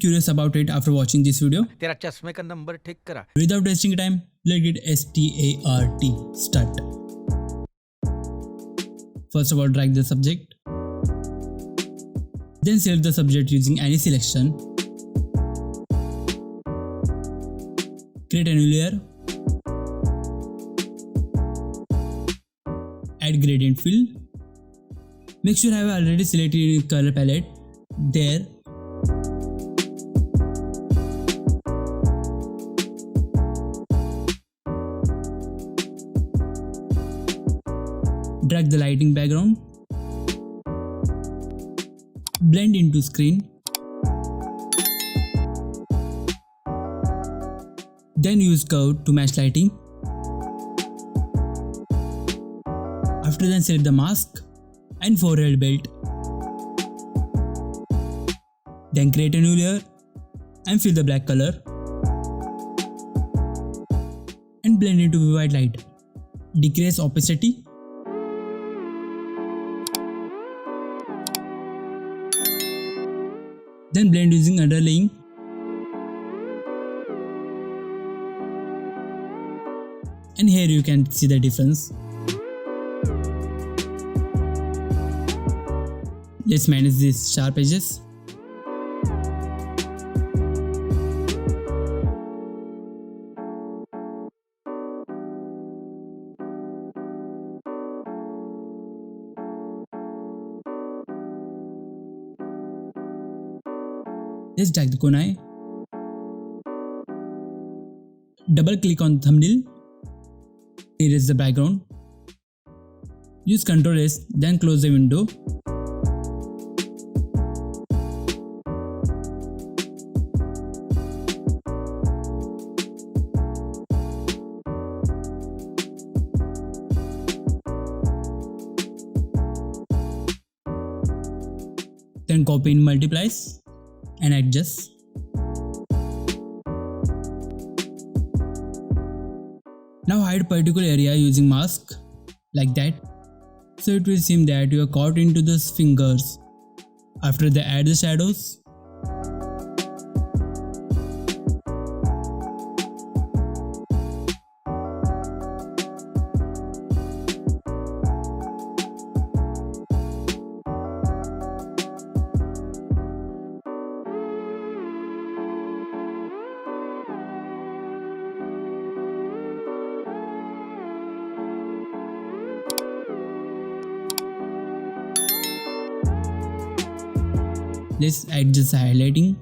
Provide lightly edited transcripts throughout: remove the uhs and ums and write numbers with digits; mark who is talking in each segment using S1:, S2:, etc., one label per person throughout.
S1: curious about it after watching this video.
S2: तेरा चश्मे का नंबर ठीक करा.
S1: Without wasting time, let's get start. First of all, drag the subject. Then select the subject using any selection. Create a new layer. Add gradient fill. Make sure I have already selected in color palette. There. Drag the lighting background. Blend into screen. Then use curve to match lighting. After then select the mask and forehead belt. Then create a new layer and fill the black color and blend into white light. Decrease opacity. Then blend using underlaying. And here you can see the difference. Let's manage these sharp edges. Let's drag the kunai. Double click on the thumbnail. Erase the background. Use Ctrl S, then close the window. Then copy in multiplies and adjust. Now hide particular area using mask like that, so it will seem that you are caught into the fingers. After that, add the shadows. Let's adjust the highlighting.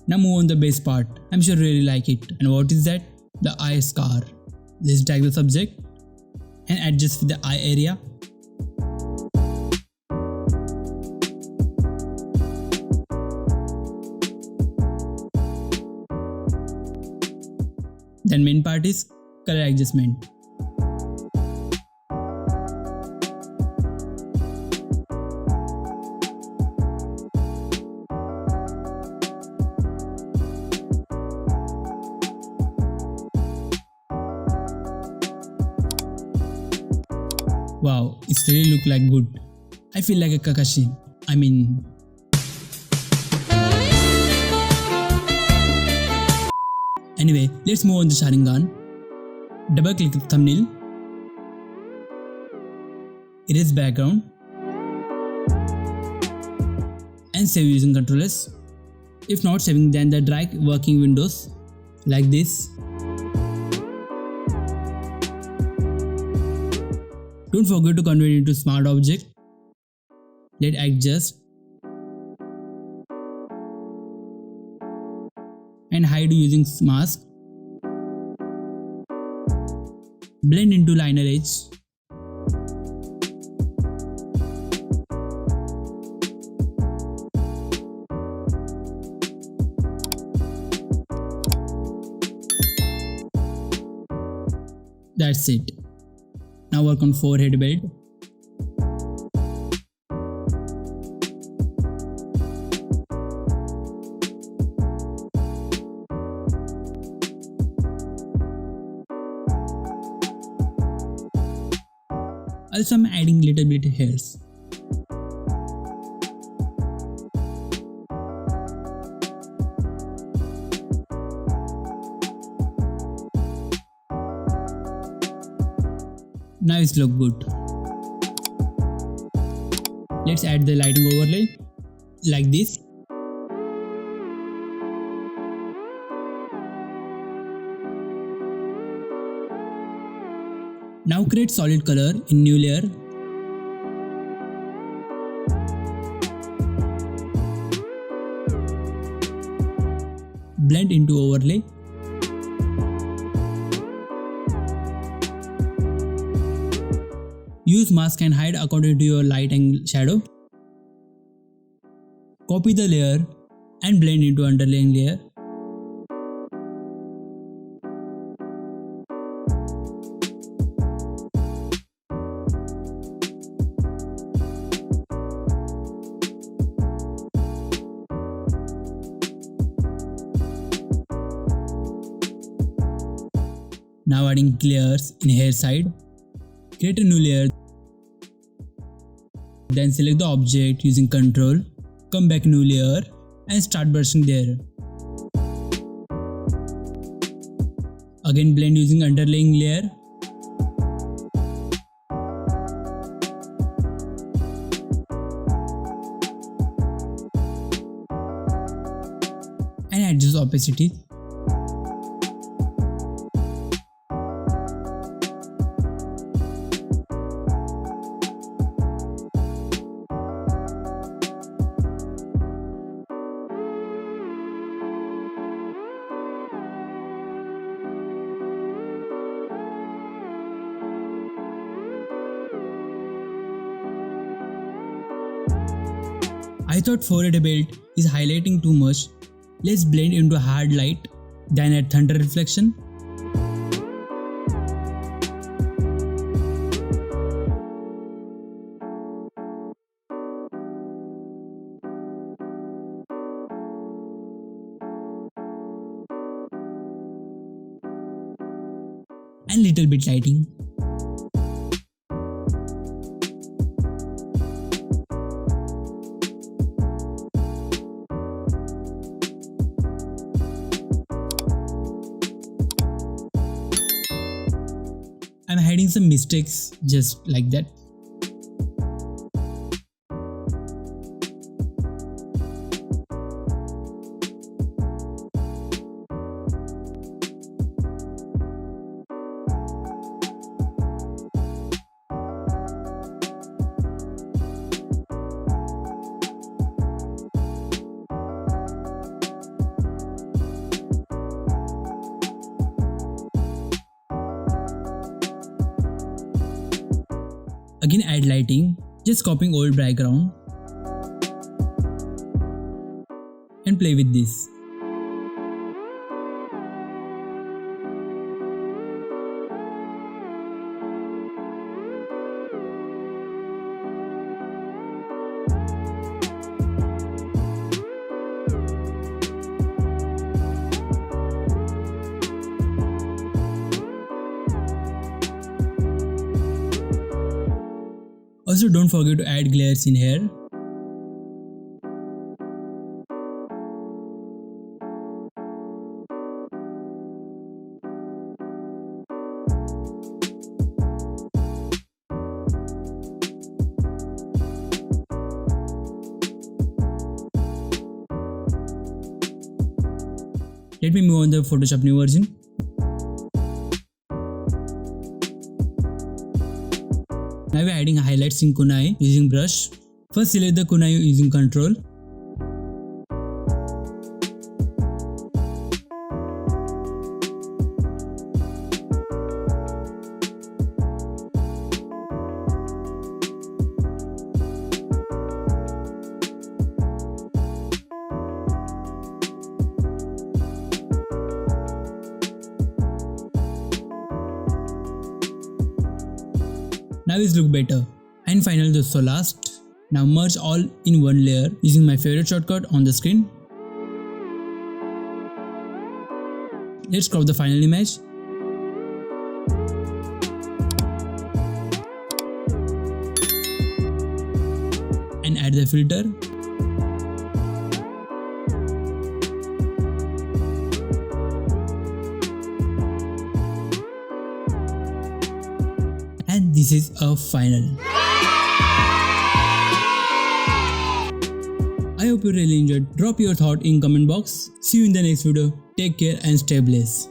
S1: Now move on the base part. I'm sure you really like it. And what is that? The eye scar. Let's drag the subject and adjust with the eye area. Then main part is color adjustment. Wow, it's really look like good. I feel like a Kakashi. Anyway, let's move on to sharingaan. Double click the thumbnail. Erase background. And save using Ctrl S. If not saving, then the drag working windows like this. Don't forget to convert it into smart object. Let's adjust and hide using mask. Blend into liner edge. That's it. Now work on forehead belt. Also I'm adding little bit hairs. Now it's look good. Let's add the lighting overlay like this. Now create solid color in new layer. Blend into overlay. Use mask and hide according to your light and shadow. Copy the layer and blend into underlying layer. Now adding layers in hair side. Create a new layer. Then select the object using Ctrl. Come back new layer and start brushing there. Again blend using underlying layer. And adjust opacity. I thought forehead belt is highlighting too much. Let's blend into hard light, then add thunder reflection. And little bit lighting. I'm hiding some mistakes just like that. Again add lighting, just copying old background and play with this. Also don't forget to add glares in here. Let me move on the Photoshop new version. Now we are adding highlights in kunai using brush. First select the kunai using Ctrl. Now it's look better. And finally the so last. Now merge all in one layer using my favorite shortcut on the screen. Let's crop the final image. And add the filter. And this is a final. I hope you really enjoyed. Drop your thought in comment box. See you in the next video. Take care and stay blessed.